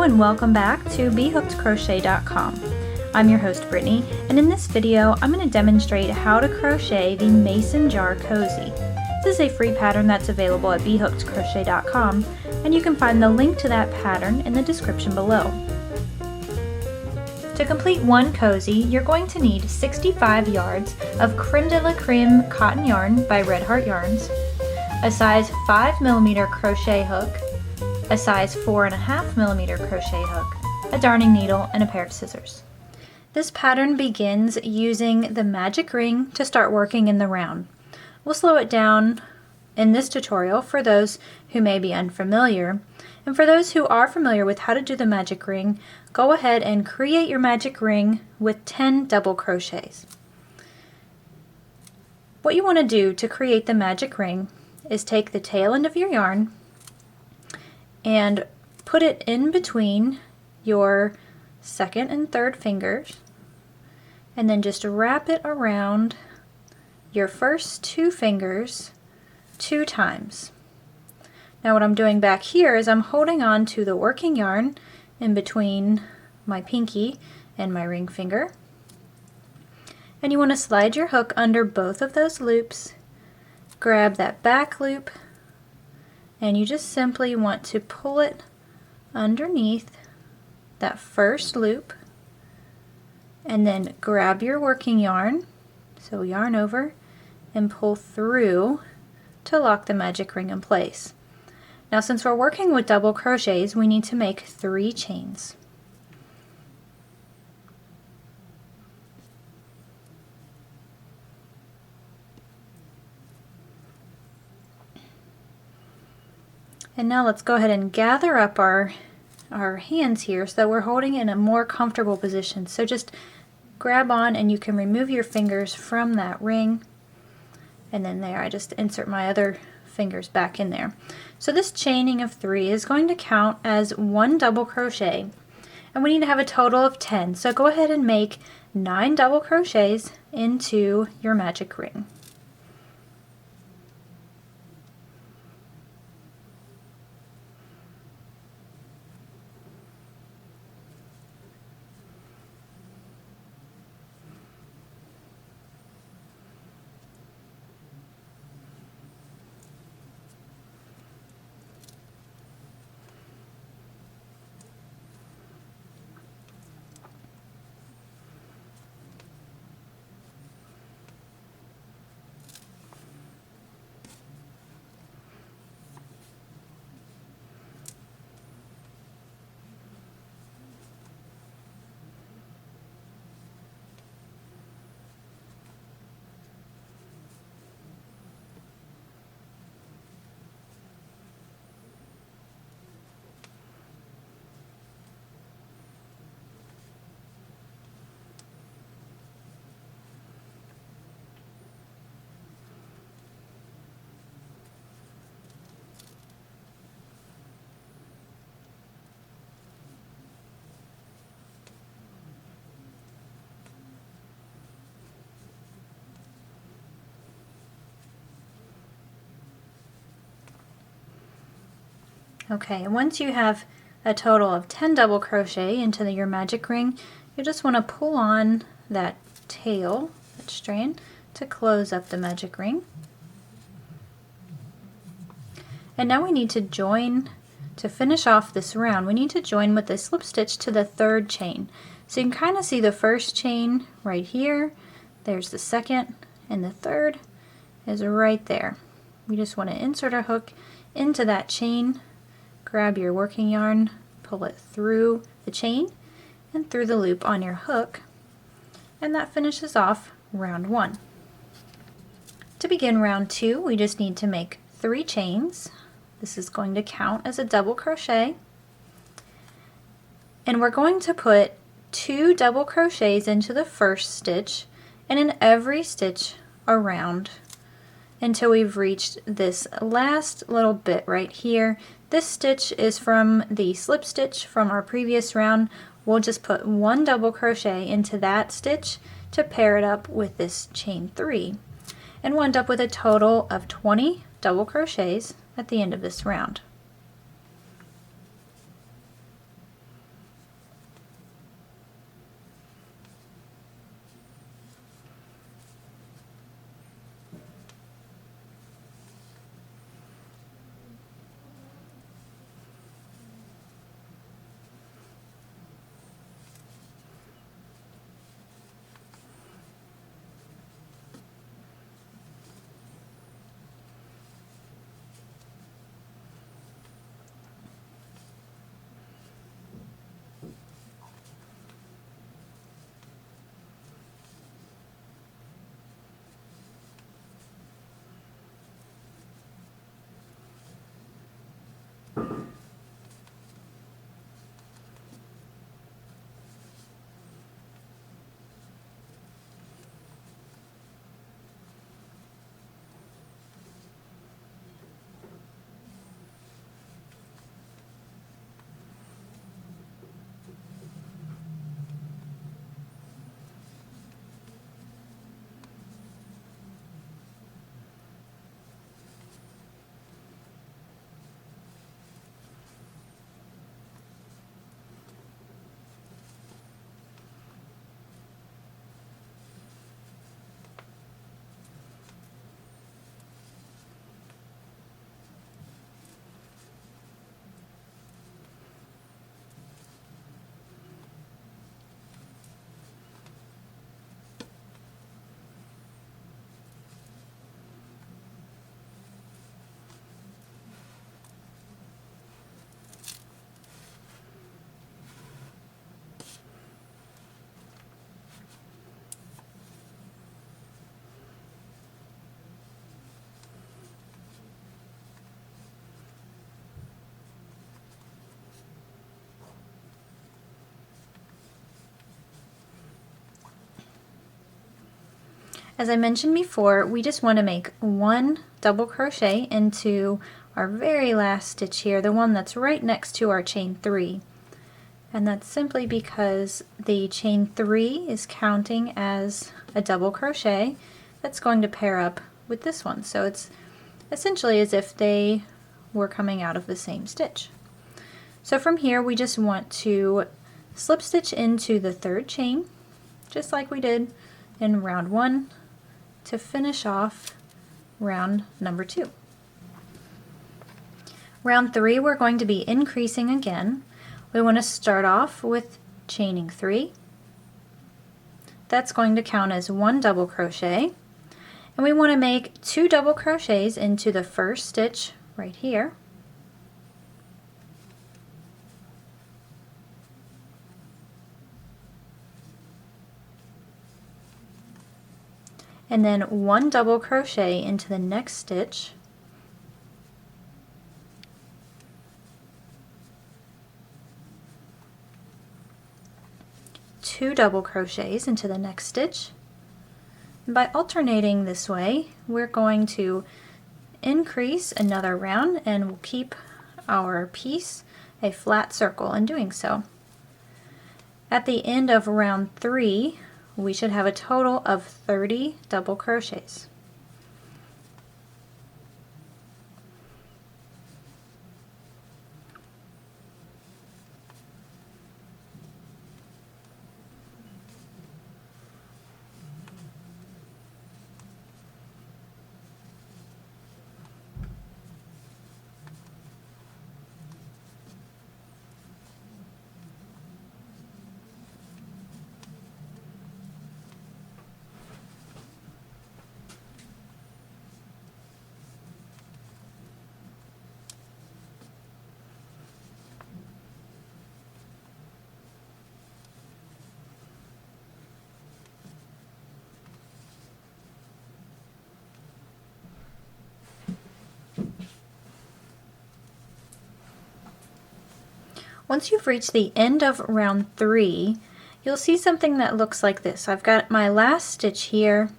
Hello and welcome back to BHookedCrochet.com. I'm your host Brittany, and in this video I'm going to demonstrate how to crochet the Mason Jar Cozy. This is a free pattern that's available at BHookedCrochet.com, and you can find the link to that pattern in the description below. To complete one cozy, you're going to need 65 yards of Creme de la Creme cotton yarn by Red Heart Yarns, a size 5mm crochet hook, a size 4.5mm crochet hook, a darning needle, and a pair of scissors. This pattern begins using the magic ring to start working in the round. We'll slow it down in this tutorial for those who may be unfamiliar, and for those who are familiar with how to do the magic ring, go ahead and create your magic ring with 10 double crochets. What you want to do to create the magic ring is take the tail end of your yarn and put it in between your second and third fingers, and then just wrap it around your first two fingers 2 times. Now what I'm doing back here is I'm holding on to the working yarn in between my pinky and my ring finger, and you want to slide your hook under both of those loops, grab that back loop, and you just simply want to pull it underneath that first loop, and then grab your working yarn, so yarn over and pull through to lock the magic ring in place. Now since we're working with double crochets, we need to make 3 chains. And now let's go ahead and gather up our hands here so that we're holding it in a more comfortable position. So just grab on, and you can remove your fingers from that ring. And then there, I just insert my other fingers back in there. So this chaining of 3 is going to count as 1 double crochet, and we need to have a total of 10. So go ahead and make 9 double crochets into your magic ring. Okay, and once you have a total of 10 double crochet into your magic ring, you just want to pull on that tail, that strand, to close up the magic ring. And now we need to join, to finish off this round, we need to join with a slip stitch to the 3rd chain. So you can kind of see the first chain right here, there's the second, and the third is right there. We just want to insert our hook into that chain, grab your working yarn, pull it through the chain and through the loop on your hook, and that finishes off round 1. To begin round 2, we just need to make 3 chains. This is going to count as a double crochet, and we're going to put 2 double crochets into the first stitch and in every stitch around until we've reached this last little bit right here. This stitch is from the slip stitch from our previous round. We'll just put 1 double crochet into that stitch to pair it up with this chain 3, and we'll end up with a total of 20 double crochets at the end of this round. As I mentioned before, we just want to make one double crochet into our very last stitch here, the one that's right next to our chain 3. And that's simply because the chain 3 is counting as a double crochet that's going to pair up with this one. So it's essentially as if they were coming out of the same stitch. So from here we just want to slip stitch into the 3rd chain, just like we did in round 1, to finish off round number 2. Round 3 we're going to be increasing again. We want to start off with chaining 3. That's going to count as 1 double crochet. And we want to make 2 double crochets into the 1st stitch right here. And then 1 double crochet into the next stitch. Two double crochets into the next stitch. And by alternating this way, we're going to increase another round and we'll keep our piece a flat circle in doing so. At the end of round 3, we should have a total of 30 double crochets. Once you've reached the end of round 3, you'll see something that looks like this. I've got my last stitch here,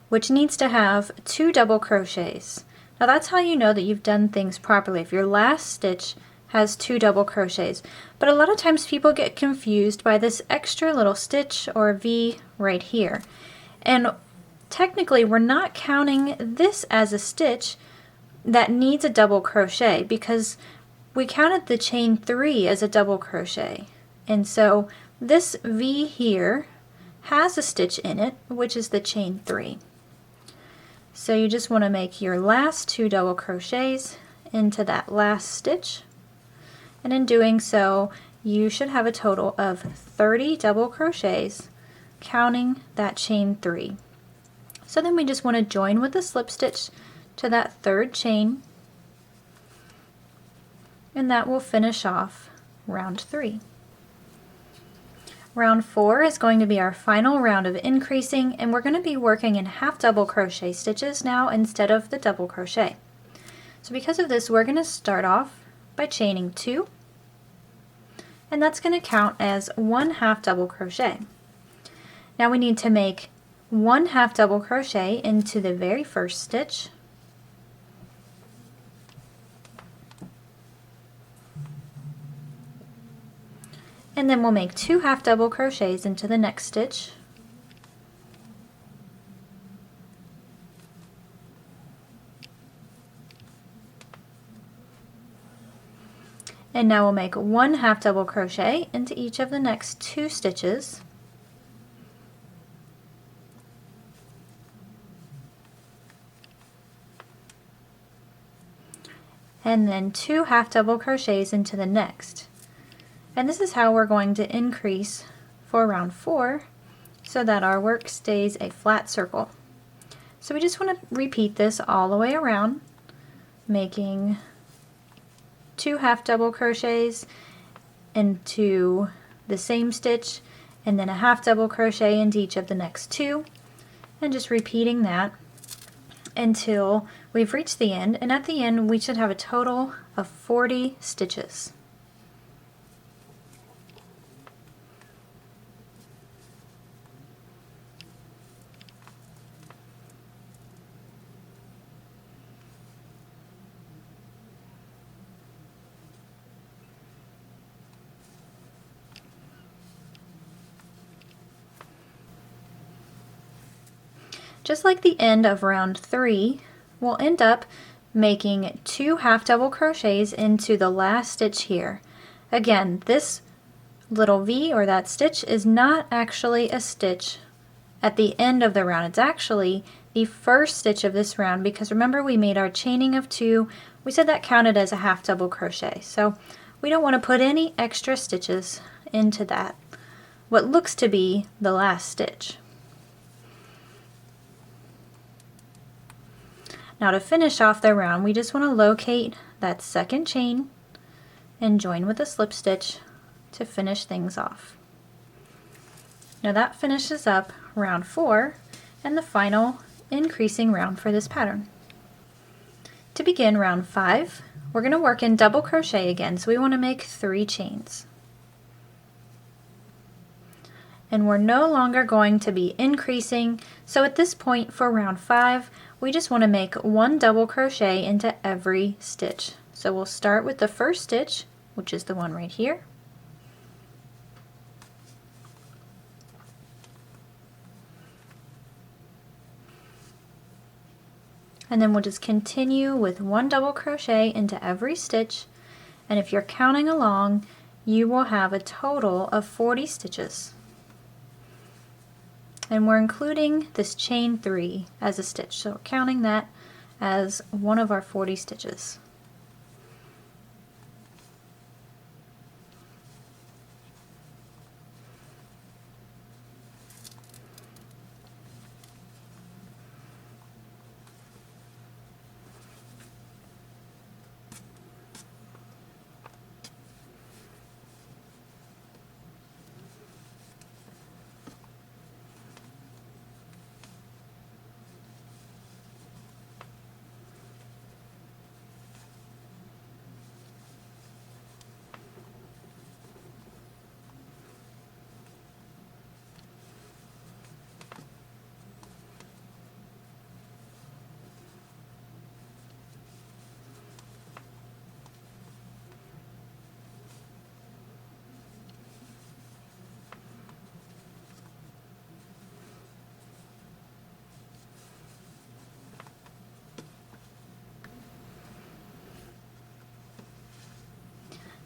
which needs to have 2 double crochets. Now that's how you know that you've done things properly, if your last stitch has 2 double crochets. But a lot of times people get confused by this extra little stitch or V right here. And technically we're not counting this as a stitch that needs a double crochet because we counted the chain 3 as a double crochet. And so this V here has a stitch in it, which is the chain 3. So you just want to make your last 2 double crochets into that last stitch. And in doing so, you should have a total of 30 double crochets, counting that chain 3. So then we just want to join with the slip stitch to that 3rd chain, and that will finish off round 3. Round 4 is going to be our final round of increasing, and we're going to be working in half double crochet stitches now instead of the double crochet. So because of this, we're going to start off by chaining 2, and that's going to count as 1 half double crochet. Now we need to make 1 half double crochet into the very first stitch, and then we'll make 2 half double crochets into the next stitch, and now we'll make 1 half double crochet into each of the next 2 stitches, and then 2 half double crochets into the next. And this is how we're going to increase for round 4 so that our work stays a flat circle. So we just want to repeat this all the way around, making 2 half double crochets into the same stitch and then a half double crochet into each of the next 2, and just repeating that until we've reached the end, and at the end we should have a total of 40 stitches. just like the end of round 3, we'll end up making 2 half double crochets into the last stitch here. Again, this little V or that stitch is not actually a stitch at the end of the round. It's actually the first stitch of this round, because remember we made our chaining of 2. We said that counted as a half double crochet. So we don't want to put any extra stitches into that, what looks to be the last stitch. Now to finish off the round, we just want to locate that second chain and join with a slip stitch to finish things off. Now that finishes up round 4 and the final increasing round for this pattern. To begin round 5, we're going to work in double crochet again, so we want to make 3 chains. And we're no longer going to be increasing, so at this point for round 5, we just want to make 1 double crochet into every stitch. So we'll start with the first stitch, which is the one right here. And then we'll just continue with 1 double crochet into every stitch, and if you're counting along, you will have a total of 40 stitches. And we're including this chain 3 as a stitch, so we're counting that as one of our 40 stitches.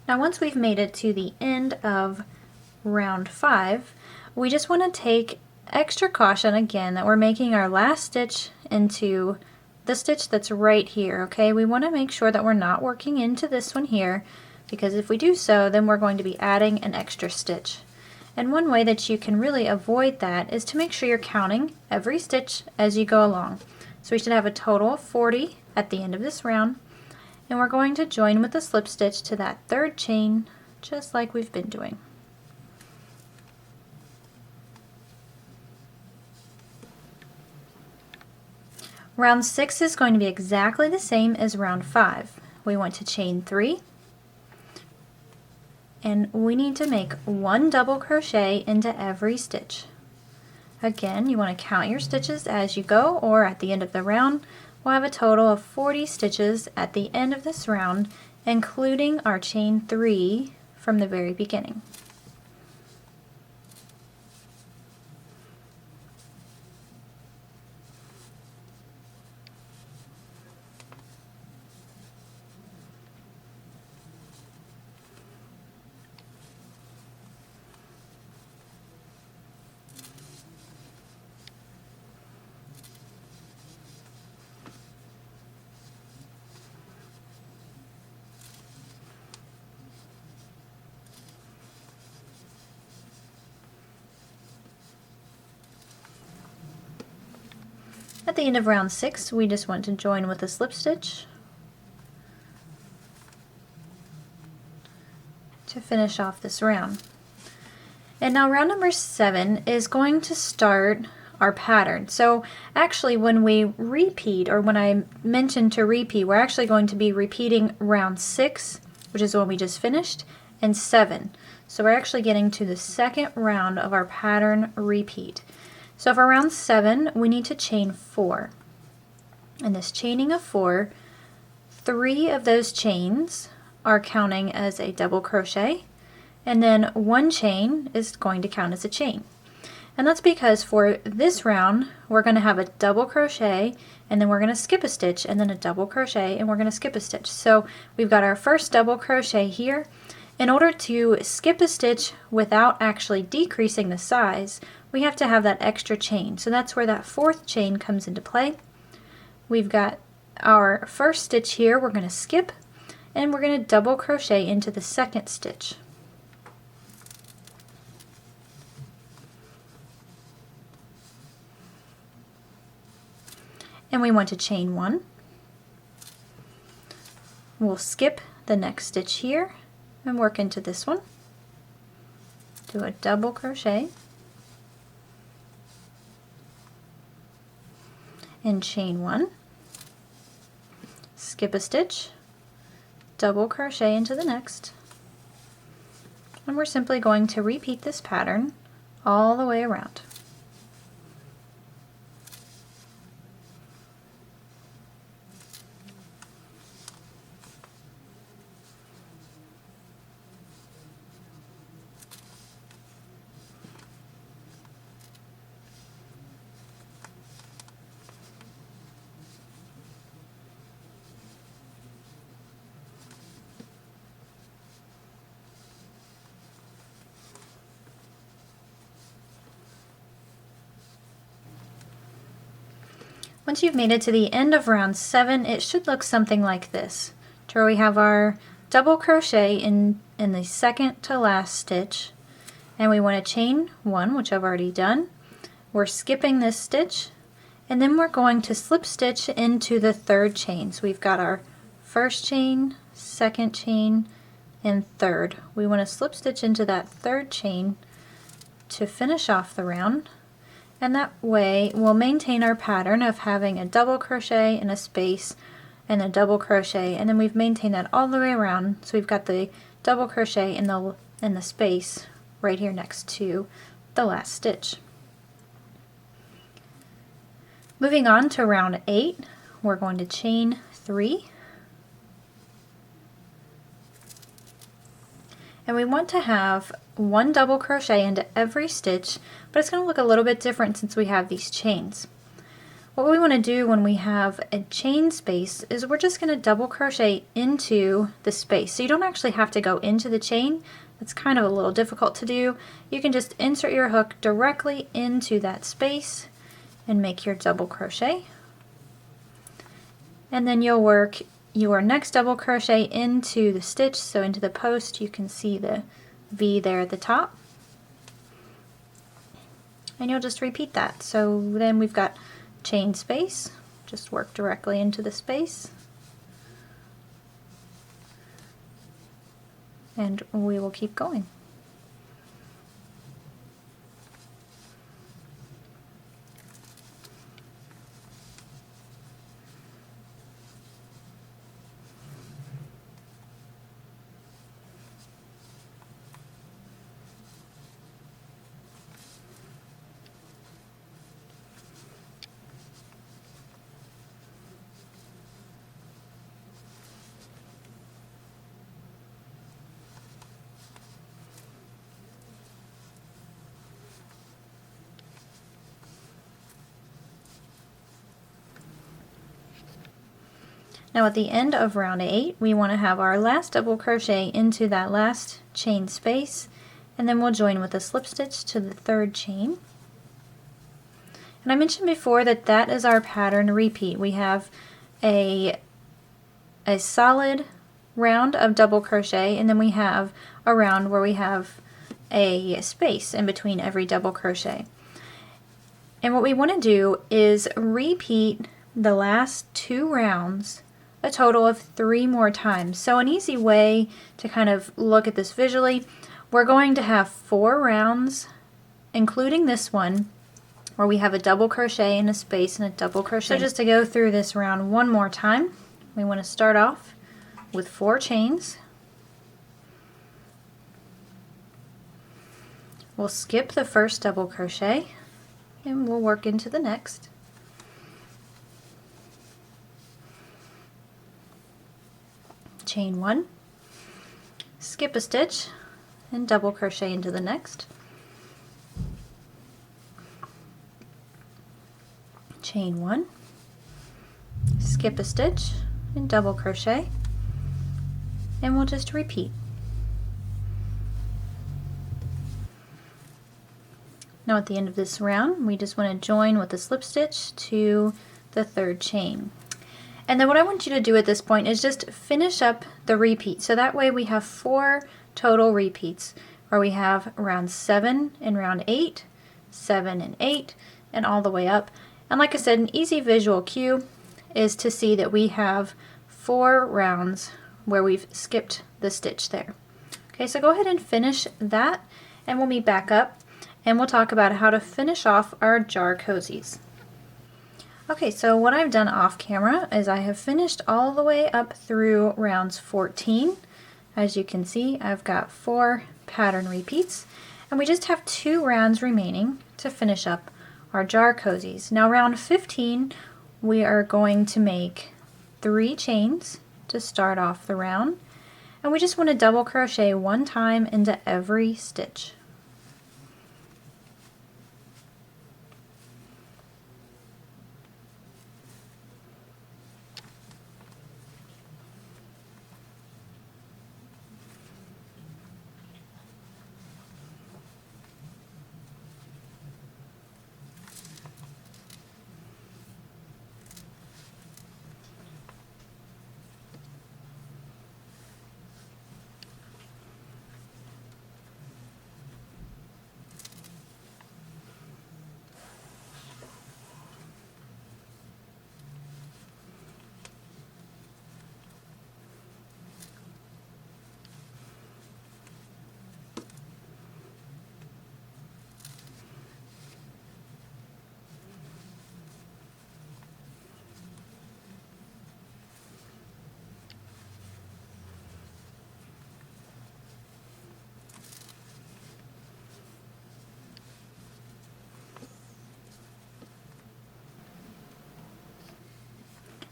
Now once we've made it to the end of round 5, we just want to take extra caution again that we're making our last stitch into the stitch that's right here, okay? We want to make sure that we're not working into this one here, because if we do so, then we're going to be adding an extra stitch. And one way that you can really avoid that is to make sure you're counting every stitch as you go along. So we should have a total of 40 at the end of this round. And we're going to join with a slip stitch to that third chain, just like we've been doing. Round 6 is going to be exactly the same as round 5. We want to chain 3, and we need to make 1 double crochet into every stitch. Again, you want to count your stitches as you go, or at the end of the round. We'll have a total of 40 stitches at the end of this round, including our chain 3 from the very beginning. At the end of round 6, we just want to join with a slip stitch to finish off this round. And now round number 7 is going to start our pattern. So actually when we repeat, or when I mention to repeat, we're actually going to be repeating round 6, which is the one we just finished, and 7. So we're actually getting to the second round of our pattern repeat. So for round 7, we need to chain 4. And this chaining of 4, 3 of those chains are counting as a double crochet, and then 1 chain is going to count as a chain. And that's because for this round we're going to have a double crochet, and then we're going to skip a stitch, and then a double crochet, and we're going to skip a stitch. So we've got our first double crochet here. In order to skip a stitch without actually decreasing the size, we have to have that extra chain. So that's where that fourth chain comes into play. We've got our first stitch here, we're going to skip, and we're going to double crochet into the second stitch. And we want to chain one. We'll skip the next stitch here and work into this one. Do a double crochet and chain one. Skip a stitch, double crochet into the next, and we're simply going to repeat this pattern all the way around. Once you've made it to the end of round 7, it should look something like this, to where we have our double crochet in the second to last stitch, and we want to chain one, which I've already done. We're skipping this stitch, and then we're going to slip stitch into the third chain. So we've got our first chain, second chain, and third. We want to slip stitch into that third chain to finish off the round. And that way we'll maintain our pattern of having a double crochet and a space and a double crochet, and then we've maintained that all the way around. So we've got the double crochet in the space right here next to the last stitch. Moving on to round 8, we're going to chain 3. And we want to have one double crochet into every stitch, but it's going to look a little bit different since we have these chains. What we want to do when we have a chain space is we're just going to double crochet into the space. So you don't actually have to go into the chain. It's kind of a little difficult to do. You can just insert your hook directly into that space and make your double crochet. And then you'll work your next double crochet into the stitch, so into the post. You can see the V there at the top, and you'll just repeat that. So then we've got chain space, just work directly into the space, and we will keep going. Now at the end of round 8, we want to have our last double crochet into that last chain space, and then we'll join with a slip stitch to the third chain. And I mentioned before that that is our pattern repeat. We have a solid round of double crochet, and then we have a round where we have a space in between every double crochet. And what we want to do is repeat the last 2 rounds a total of 3 more times. So an easy way to kind of look at this visually, we're going to have 4 rounds, including this one, where we have a double crochet and a space and a double crochet. So just to go through this round one more time, we want to start off with 4 chains. We'll skip the first double crochet and we'll work into the next. Chain 1, skip a stitch, and double crochet into the next. chain 1, skip a stitch, and double crochet, and we'll just repeat. Now at the end of this round, we just want to join with a slip stitch to the 3rd chain. And then what I want you to do at this point is just finish up the repeat. So that way we have 4 total repeats, where we have round 7 and round 8, 7 and 8, and all the way up. And like I said, an easy visual cue is to see that we have 4 rounds where we've skipped the stitch there. Okay, so go ahead and finish that, and we'll meet back up and we'll talk about how to finish off our jar cozies. Okay, so what I've done off camera is I have finished all the way up through rounds 14. As you can see, I've got 4 pattern repeats, and we just have 2 rounds remaining to finish up our jar cozies. Now round 15, we are going to make 3 chains to start off the round, and we just want to double crochet 1 time into every stitch.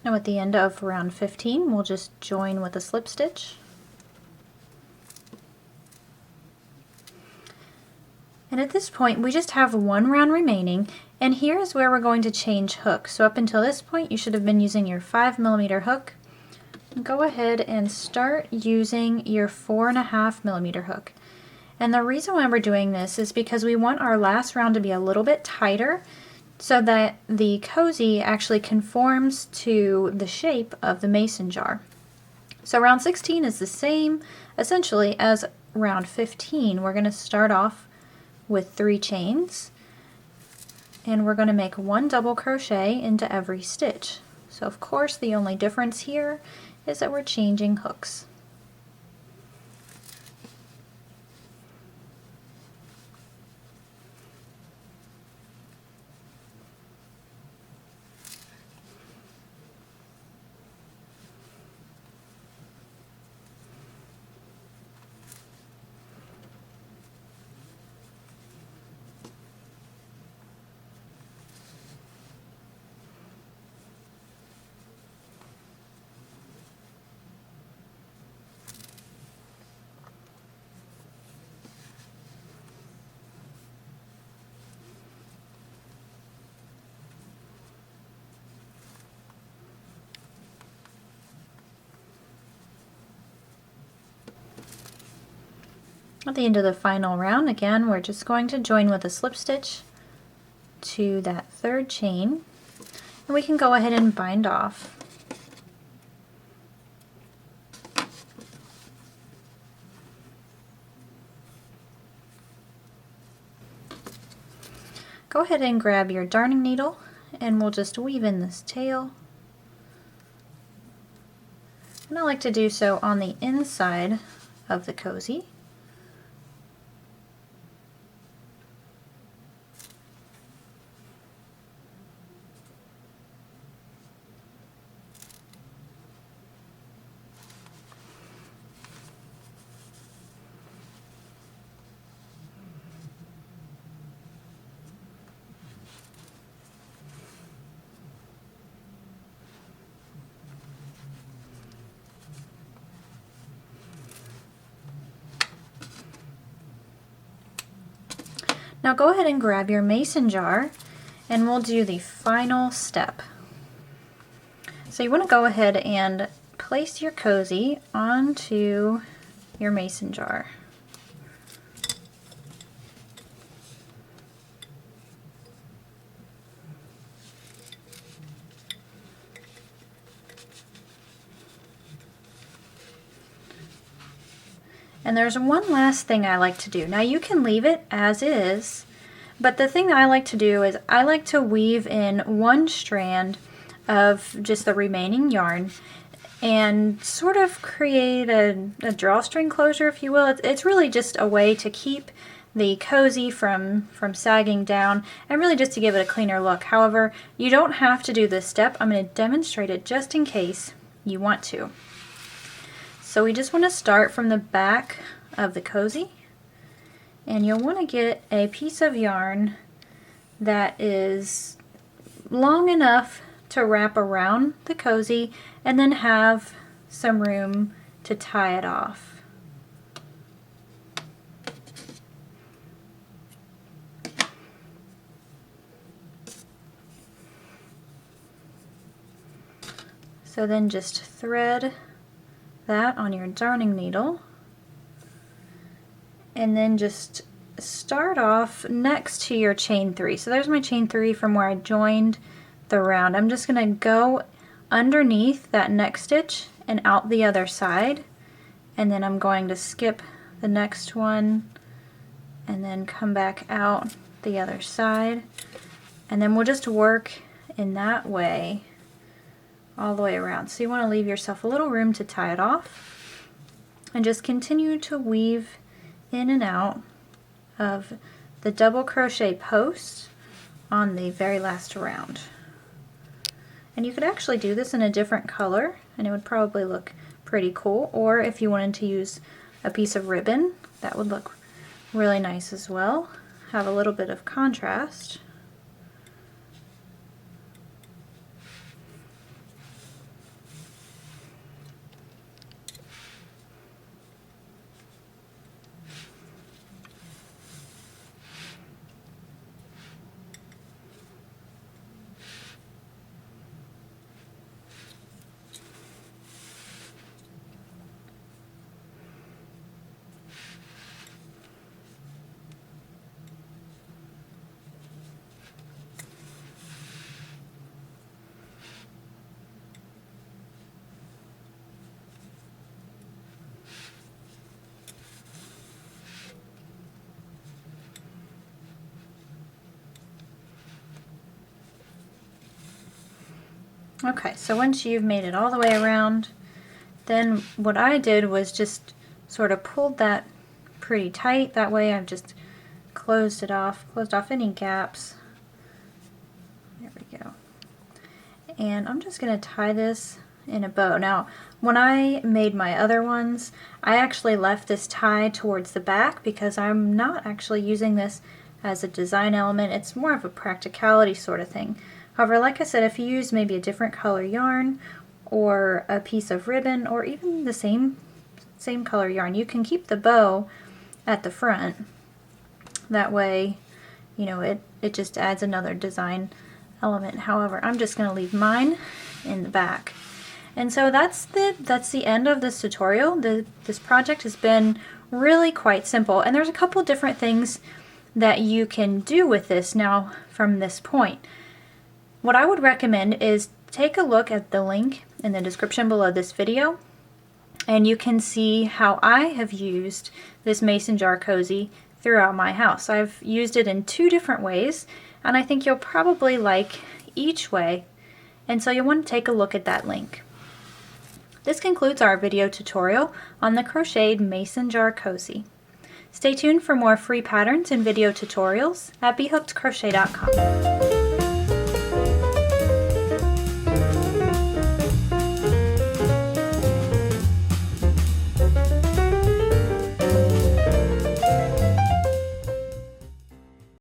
Now at the end of round 15, we'll just join with a slip stitch. And at this point, we just have 1 round remaining, and here is where we're going to change hook. So up until this point, you should have been using your 5mm hook. Go ahead and start using your 4.5mm hook. And the reason why we're doing this is because we want our last round to be a little bit tighter, so that the cozy actually conforms to the shape of the mason jar. So round 16 is the same essentially as round 15. We're going to start off with 3 chains, and we're going to make 1 double crochet into every stitch. So of course the only difference here is that we're changing hooks. At the end of the final round, again, we're just going to join with a slip stitch to that 3rd chain, and we can go ahead and bind off. Go ahead and grab your darning needle, and we'll just weave in this tail. And I like to do so on the inside of the cozy. Now go ahead and grab your mason jar, and we'll do the final step. So you want to go ahead and place your cozy onto your mason jar. And there's one last thing I like to do. Now you can leave it as is, but the thing that I like to do is I like to weave in one strand of just the remaining yarn and sort of create a drawstring closure, if you will. It's really just a way to keep the cozy from sagging down and really just to give it a cleaner look. However, you don't have to do this step. I'm going to demonstrate it just in case you want to. So we just want to start from the back of the cozy, and you'll want to get a piece of yarn that is long enough to wrap around the cozy and then have some room to tie it off. So then just thread that on your darning needle, and then just start off next to your chain 3. So there's my chain 3 from where I joined the round. I'm just going to go underneath that next stitch and out the other side, and then I'm going to skip the next one and then come back out the other side, and then we'll just work in that way all the way around. So you want to leave yourself a little room to tie it off and just continue to weave in and out of the double crochet post on the very last round. And you could actually do this in a different color and it would probably look pretty cool, or if you wanted to use a piece of ribbon, that would look really nice as well. Have a little bit of contrast. Okay, so once you've made it all the way around, then what I did was just sort of pulled that pretty tight. That way I've just closed off any gaps. There we go. And I'm just going to tie this in a bow. Now, when I made my other ones, I actually left this tie towards the back because I'm not actually using this as a design element. It's more of a practicality sort of thing. However, like I said, if you use maybe a different color yarn or a piece of ribbon or even the same color yarn, you can keep the bow at the front. That way, you know, it just adds another design element. However, I'm just going to leave mine in the back. And so that's the end of this tutorial. This project has been really quite simple, and there's a couple different things that you can do with this now from this point. What I would recommend is take a look at the link in the description below this video, and you can see how I have used this mason jar cozy throughout my house. I've used it in 2 different ways, and I think you'll probably like each way, and so you'll want to take a look at that link. This concludes our video tutorial on the crocheted mason jar cozy. Stay tuned for more free patterns and video tutorials at BHookedCrochet.com.